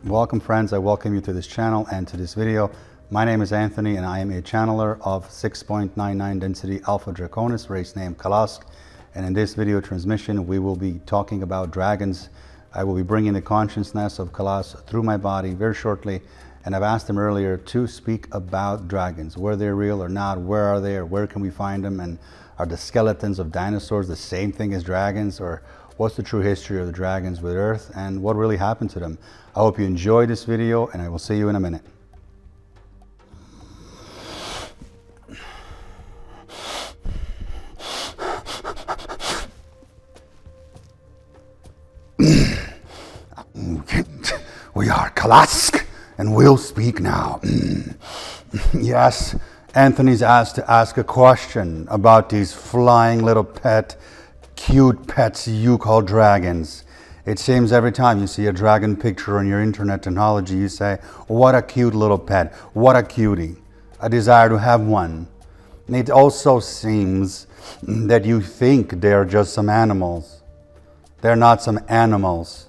Welcome friends, I welcome you to this channel and to this video. My name is Anthony and I am a channeler of 6.99 density Alpha Draconis, race name KALASK. And in this video transmission we will be talking about dragons. I will be bringing the consciousness of KALASK through my body very shortly. And I've asked him earlier to speak about dragons, whether they're real or not, where are they or where can we find them, and are the skeletons of dinosaurs the same thing as dragons, or what's the true history of the dragons with Earth and what really happened to them. I hope you enjoy this video and I will see you in a minute. We are KALASK and we'll speak now. Yes, Anthony's asked to ask a question about these flying little cute pets you call dragons. It seems every time you see a dragon picture on your internet technology, you say, what a cute little pet, what a cutie, a desire to have one. And it also seems that you think they're just some animals. They're not some animals.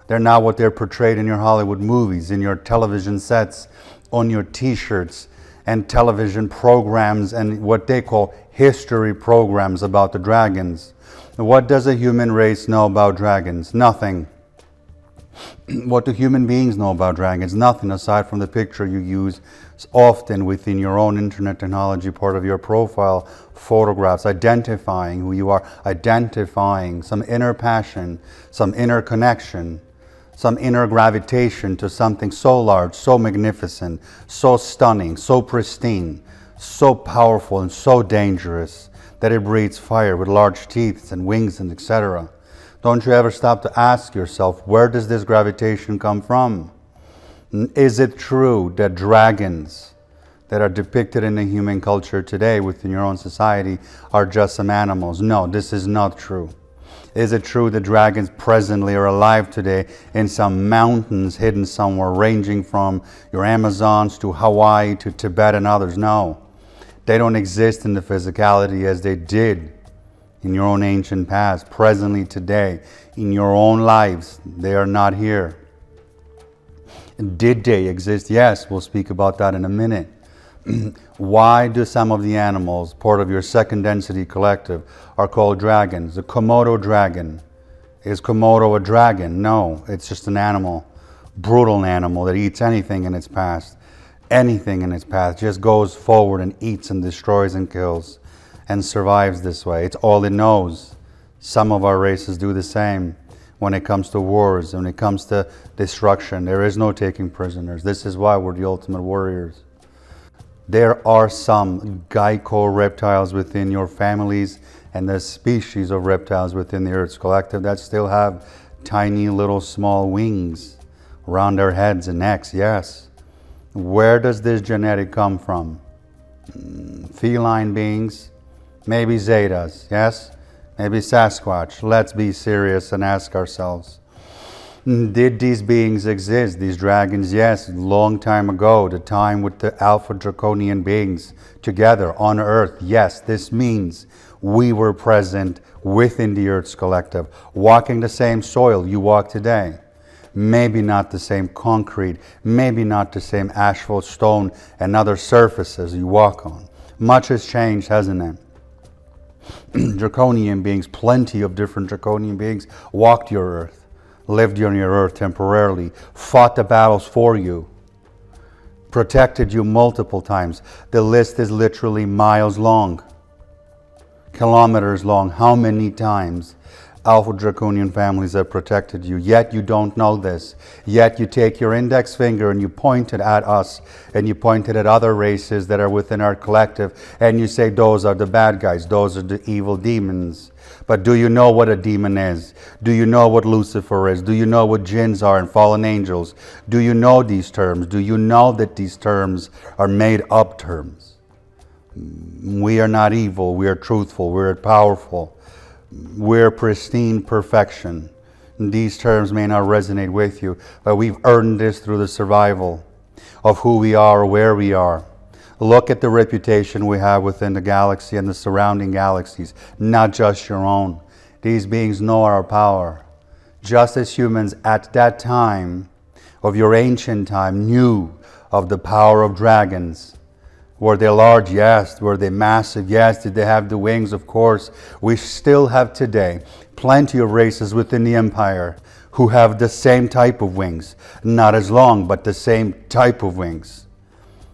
They're not what they're portrayed in your Hollywood movies, in your television sets, on your t-shirts and television programs and what they call history programs about the dragons. What does a human race know about dragons? Nothing. What do human beings know about dragons? Nothing, aside from the picture you use often within your own internet technology part of your profile, photographs, identifying who you are, identifying some inner passion, some inner connection, some inner gravitation to something so large, so magnificent, so stunning, so pristine, so powerful and so dangerous that it breathes fire with large teeth and wings and etc. Don't you ever stop to ask yourself, where does this gravitation come from? Is it true that dragons that are depicted in the human culture today within your own society are just some animals? No, this is not true. Is it true that dragons presently are alive today in some mountains hidden somewhere, ranging from your Amazons to Hawaii to Tibet and others? No. They don't exist in the physicality as they did in your own ancient past. Presently today, in your own lives, they are not here. Did they exist? Yes, we'll speak about that in a minute. Why do some of the animals, part of your second density collective, are called dragons? The Komodo dragon. Is Komodo a dragon? No, it's just an animal. Brutal animal that eats anything in its path. Anything in its path, just goes forward and eats and destroys and kills and survives this way. It's all it knows. Some of our races do the same. When it comes to wars, when it comes to destruction, there is no taking prisoners. This is why we're the ultimate warriors. There are some gecko reptiles within your families and the species of reptiles within the Earth's collective that still have tiny little small wings around their heads and necks, yes. Where does this genetic come from? Feline beings, maybe Zetas, yes? Maybe Sasquatch. Let's be serious and ask ourselves, did these beings exist, these dragons? Yes, long time ago, the time with the Alpha Draconian beings together on Earth. Yes, this means we were present within the Earth's collective, walking the same soil you walk today. Maybe not the same concrete, maybe not the same asphalt, stone, and other surfaces you walk on. Much has changed, hasn't it? Draconian beings, plenty of different draconian beings walked your Earth, lived on your Earth temporarily, fought the battles for you, protected you multiple times. The list is literally miles long, kilometers long. How many times Alpha Draconian families have protected you, yet you don't know this. Yet you take your index finger and you point it at us and you point it at other races that are within our collective and you say those are the bad guys, those are the evil demons. But do you know what a demon is? Do you know what Lucifer is? Do you know what jinns are and fallen angels? Do you know these terms? Do you know that these terms are made up terms? We are not evil, we are truthful, we are powerful. We're pristine perfection. These terms may not resonate with you, but we've earned this through the survival of who we are or where we are. Look at the reputation we have within the galaxy and the surrounding galaxies, not just your own. These beings know our power. Just as humans at that time of your ancient time knew of the power of dragons. Were they large? Yes. Were they massive? Yes. Did they have the wings? Of course. We still have today plenty of races within the empire who have the same type of wings. Not as long, but the same type of wings.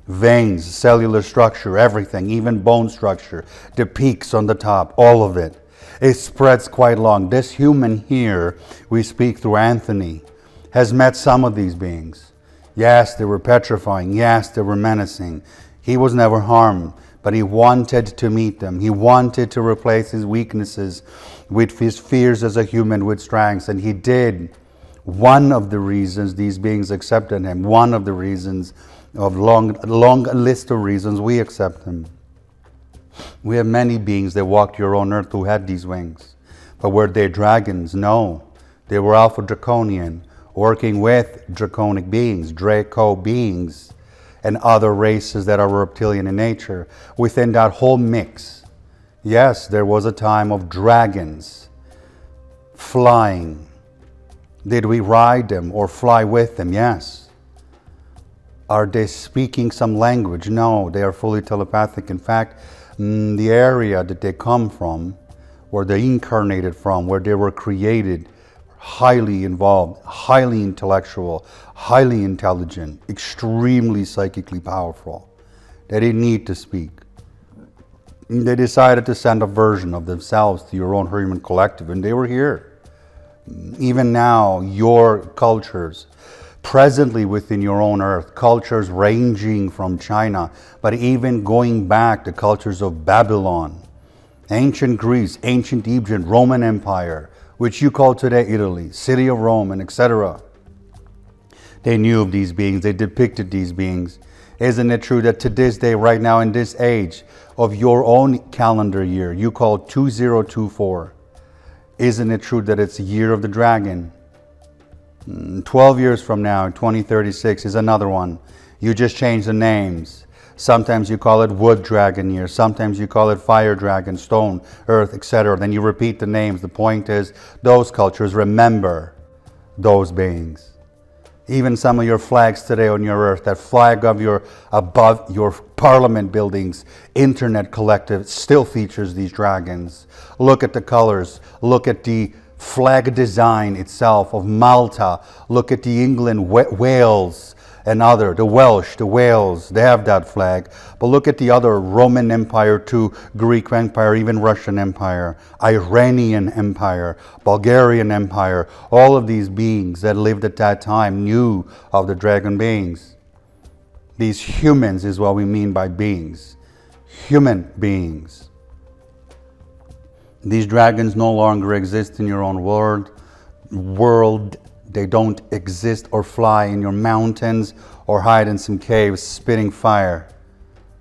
Veins, cellular structure, everything, even bone structure, the peaks on the top, all of it. It spreads quite long. This human here, we speak through Anthony, has met some of these beings. Yes, they were petrifying. Yes, they were menacing. He was never harmed, but he wanted to meet them. He wanted to replace his weaknesses with his fears as a human with strengths, and he did. One of the reasons these beings accepted him, one of the reasons of long list of reasons we accept him. We have many beings that walked your own earth who had these wings. But were they dragons? No. They were alpha draconian, working with draconic beings, draco beings, and other races that are reptilian in nature. Within that whole mix, yes, there was a time of dragons flying. Did we ride them or fly with them? Yes. Are they speaking some language? No, they are fully telepathic. In fact, the area that they come from, where they incarnated from, where they were created, highly involved, highly intellectual, highly intelligent, extremely psychically powerful. They didn't need to speak. They decided to send a version of themselves to your own human collective, and they were here. Even now, your cultures, presently within your own earth, cultures ranging from China, but even going back to cultures of Babylon, ancient Greece, ancient Egypt, Roman Empire, which you call today Italy, city of Rome, and etc. They knew of these beings, they depicted these beings. Isn't it true that to this day, right now in this age of your own calendar year, you call 2024, isn't it true that it's the year of the dragon? 12 years from now, 2036 is another one. You just change the names. Sometimes you call it wood dragon year. Sometimes you call it fire dragon, stone, earth, etc. Then you repeat the names. The point is, those cultures remember those beings. Even some of your flags today on your earth, that flag of your above your parliament buildings, internet collective, still features these dragons. Look at the colors. Look at the flag design itself of Malta. Look at the England, Wales, and the Welsh, the Wales, they have that flag. But look at the other Roman Empire too, Greek Empire, even Russian Empire, Iranian Empire, Bulgarian Empire. All of these beings that lived at that time knew of the dragon beings. These humans is what we mean by beings. Human beings. These dragons no longer exist in your own world. They don't exist or fly in your mountains or hide in some caves spitting fire.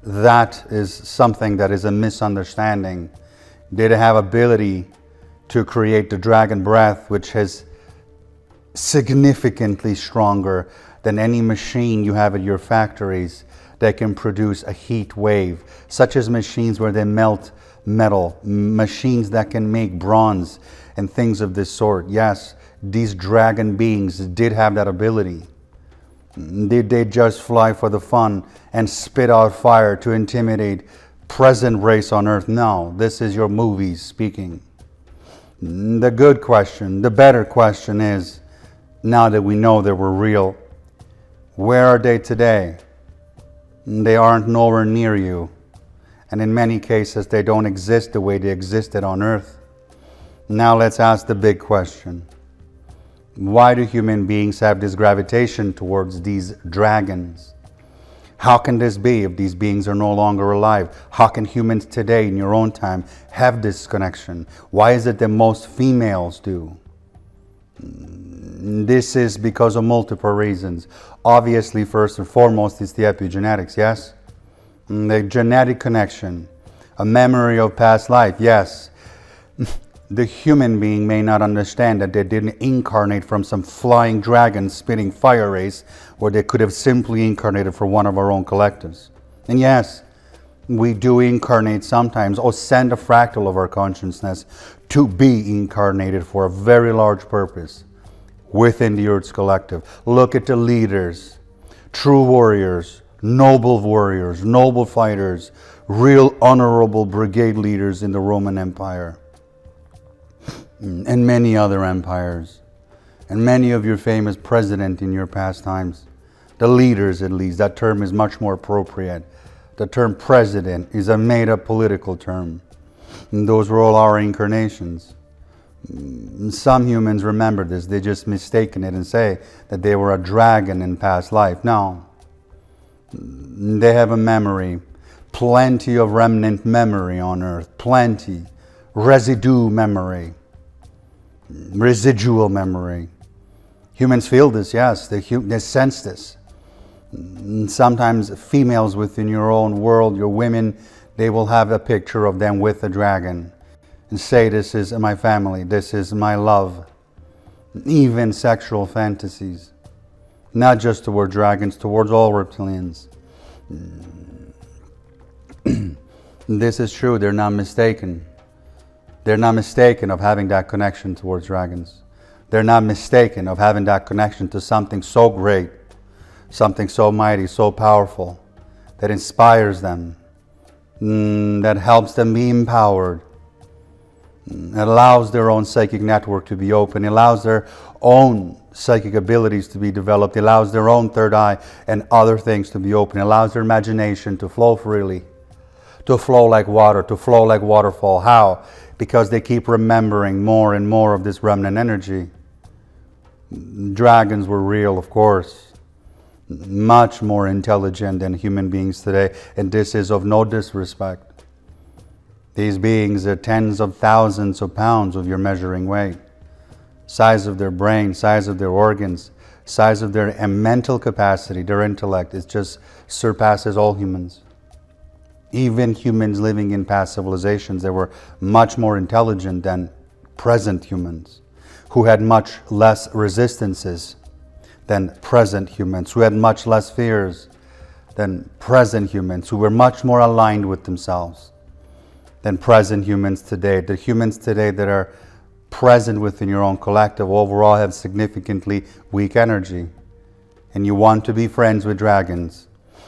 That is something that is a misunderstanding. They have ability to create the dragon breath, which is significantly stronger than any machine you have at your factories that can produce a heat wave, such as machines where they melt metal, machines that can make bronze and things of this sort. Yes, these dragon beings did have that ability. Did they just fly for the fun and spit out fire to intimidate present race on earth? No, this is your movies speaking. The good question, the better question is, now that we know they were real, where are they today? They aren't nowhere near you. And in many cases, they don't exist the way they existed on earth. Now let's ask the big question. Why do human beings have this gravitation towards these dragons? How can this be if these beings are no longer alive? How can humans today, in your own time, have this connection? Why is it that most females do? This is because of multiple reasons. Obviously, first and foremost, it's the epigenetics, yes? The genetic connection, a memory of past life, yes. The human being may not understand that they didn't incarnate from some flying dragon spitting fire race, or they could have simply incarnated for one of our own collectives. And yes, we do incarnate sometimes, or send a fractal of our consciousness to be incarnated for a very large purpose. within the Earth's collective. Look at the leaders, true warriors, noble fighters, real honorable brigade leaders in the Roman Empire and many other empires, and many of your famous presidents in your past times. The leaders, at least, that term is much more appropriate. The term president is a made-up political term. And those were all our incarnations. Some humans remember this. They just mistaken it and say that they were a dragon in past life. No. They have a memory. Plenty of remnant memory on Earth. Plenty. Residue memory. Residual memory. Humans feel this, yes. They sense this. Sometimes females within your own world, your women, they will have a picture of them with a dragon and say, this is my family, this is my love. Even sexual fantasies. Not just toward dragons, towards all reptilians. This is true, they're not mistaken. They're not mistaken of having that connection towards dragons. They're not mistaken of having that connection to something so great, something so mighty, so powerful, that inspires them, that helps them be empowered, that allows their own psychic network to be open, allows their own psychic abilities to be developed, allows their own third eye and other things to be open, allows their imagination to flow freely, to flow like water, to flow like waterfall. How? Because they keep remembering more and more of this remnant energy. Dragons were real, of course. Much more intelligent than human beings today, and this is of no disrespect. These beings are tens of thousands of pounds of your measuring weight. Size of their brain, size of their organs, size of their mental capacity, their intellect, it just surpasses all humans. Even humans living in past civilizations, they were much more intelligent than present humans, who had much less resistances than present humans, who had much less fears than present humans, who were much more aligned with themselves than present humans today. The humans today that are present within your own collective overall have significantly weak energy. And you want to be friends with dragons.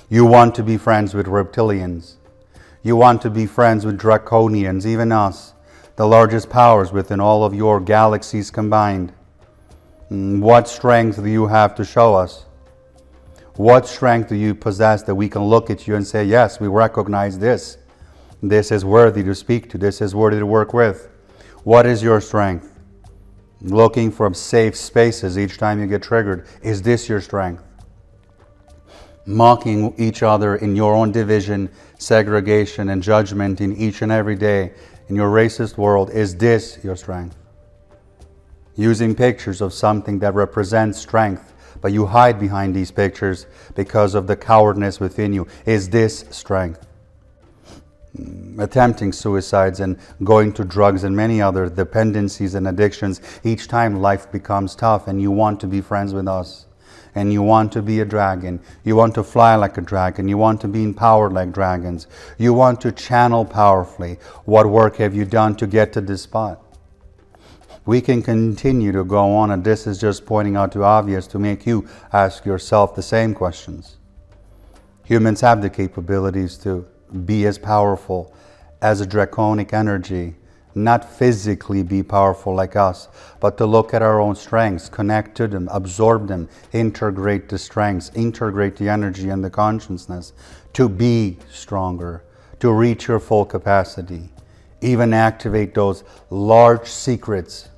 You want to be friends with reptilians. You want to be friends with draconians, even us, the largest powers within all of your galaxies combined. What strength do you have to show us? What strength do you possess that we can look at you and say, yes, we recognize this. This is worthy to speak to. This is worthy to work with. What is your strength? Looking for safe spaces each time you get triggered. Is this your strength? Mocking each other in your own division, segregation, and judgment in each and every day in your racist world. Is this your strength? Using pictures of something that represents strength, but you hide behind these pictures because of the cowardness within you. Is this strength? Attempting suicides and going to drugs and many other dependencies and addictions. Each time life becomes tough and you want to be friends with us. And you want to be a dragon. You want to fly like a dragon. You want to be empowered like dragons. You want to channel powerfully. What work have you done to get to this spot? We can continue to go on, and this is just pointing out the obvious to make you ask yourself the same questions. Humans have the capabilities to be as powerful as a draconic energy, not physically be powerful like us, but to look at our own strengths, connect to them, absorb them, integrate the strengths, integrate the energy and the consciousness to be stronger, to reach your full capacity, even activate those large secrets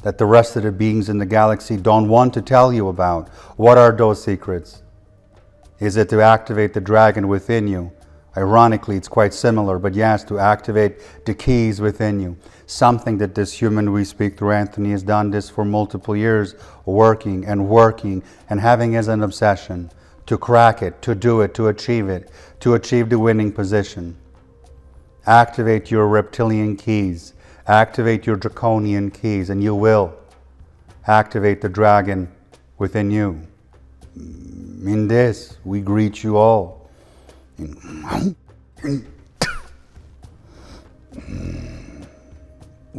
that the rest of the beings in the galaxy don't want to tell you about. What are those secrets? Is it to activate the dragon within you? Ironically, it's quite similar, but yes, to activate the keys within you. Something that this human we speak through Anthony has done this for multiple years, working and having as an obsession to crack it, to do it, to achieve the winning position. Activate your reptilian keys. Activate your draconian keys, and you will activate the dragon within you. In this, we greet you all.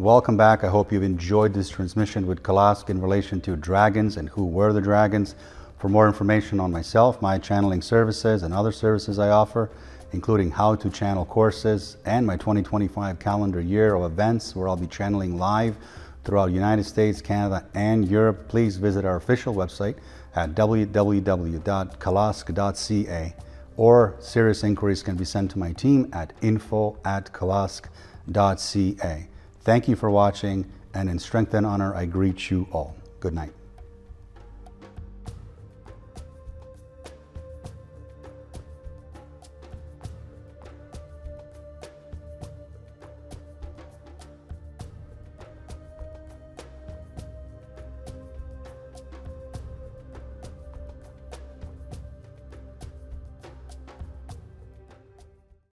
welcome back. I hope you've enjoyed this transmission with Kalask in relation to dragons and who were the dragons. For more information on myself, my channeling services, and other services I offer, including how to channel courses and my 2025 calendar year of events where I'll be channeling live throughout the United States, Canada, and Europe, please visit our official website at www.kalask.ca, or serious inquiries can be sent to my team at info@kalask.ca. Thank you for watching, and in strength and honor, I greet you all. Good night.